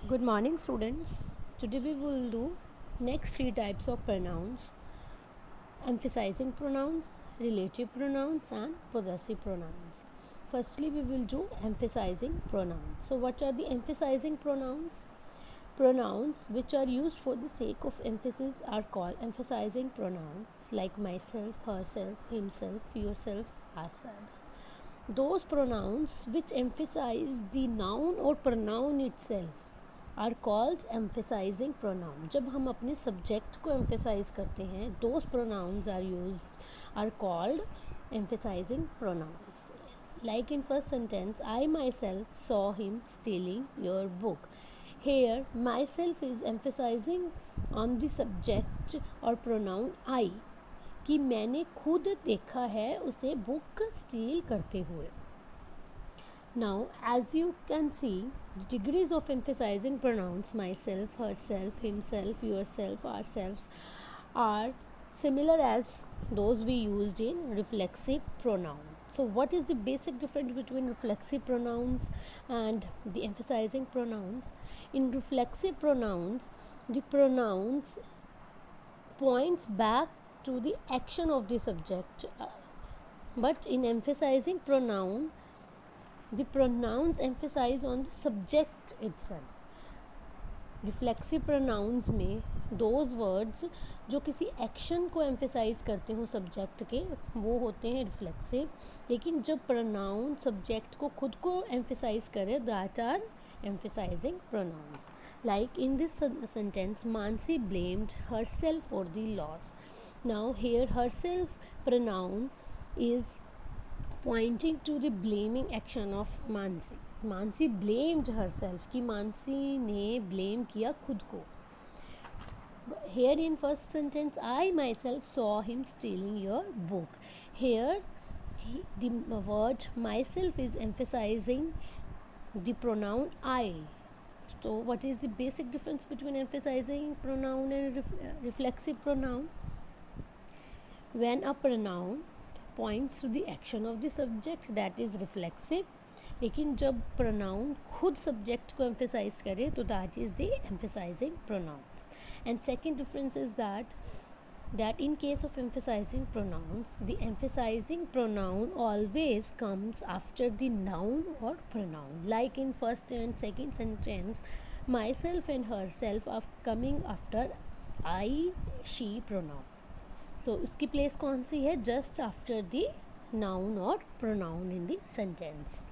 Good morning, students. Today we will do next three types of pronouns: emphasizing pronouns, relative pronouns, and possessive pronouns. Firstly, we will do emphasizing pronouns. So, what are the emphasizing pronouns? Pronouns which are used for the sake of emphasis are called emphasizing pronouns, like myself, herself, himself, yourself, ourselves. Those pronouns which emphasize the noun or pronoun itself are called emphasising pronoun. जब हम अपने subject को emphasise करते हैं, those pronouns are use are called emphasising pronouns. Like in first sentence, I myself saw him stealing your book. Here myself is emphasising on the subject और pronoun I, कि मैंने खुद देखा है उसे book steel करते हुए. Now, as you can see, the degrees of emphasizing pronouns myself, herself, himself, yourself, ourselves are similar as those we used in reflexive pronoun. So, what is the basic difference between reflexive pronouns and the emphasizing pronouns? In reflexive pronouns, the pronouns points back to the action of the subject, but in emphasizing pronoun, the pronouns emphasize on the subject itself. Reflexive pronouns में those words जो किसी action को emphasise करते हो subject के, वो होते हैं रिफ्लेक्सिव. लेकिन जब प्रोनाउन सब्जेक्ट को खुद को एम्फेसाइज करे, that are emphasising pronouns. Like in this sentence, Mansi blamed herself for the loss. Now here herself pronoun is pointing to the blaming action of Mansi. Mansi blamed herself, कि मानसी ने blame किया खुद को. Here in first sentence, I myself saw him stealing your book. Here the word myself is emphasizing the pronoun I. So what is the basic difference between emphasizing pronoun and reflexive pronoun? When a pronoun points to the action of the subject, that is reflexive. लेकिन जब pronoun खुद subject को emphasize करे, तो that is the emphasizing pronouns. And second difference is that in case of emphasizing pronouns, the emphasizing pronoun always comes after the noun or pronoun. Like in first and second sentence, myself and herself are coming after I, she pronoun. सो उसकी place कौन सी है? Just after the noun और pronoun in the sentence.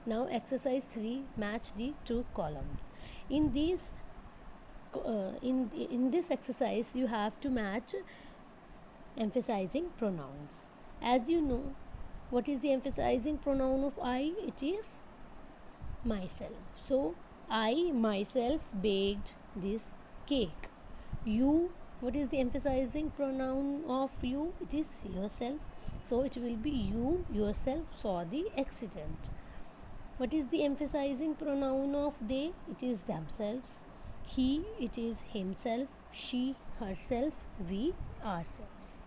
Now exercise 3, match the two columns. In this exercise you have to match emphasizing pronouns. As you know, what is the emphasizing pronoun of I? It is myself. So I myself baked this cake. You, what is the emphasizing pronoun of you? It is yourself. So it will be you yourself saw the accident. What is the emphasizing pronoun of they? It is themselves. He, it is himself. She, herself. We, ourselves.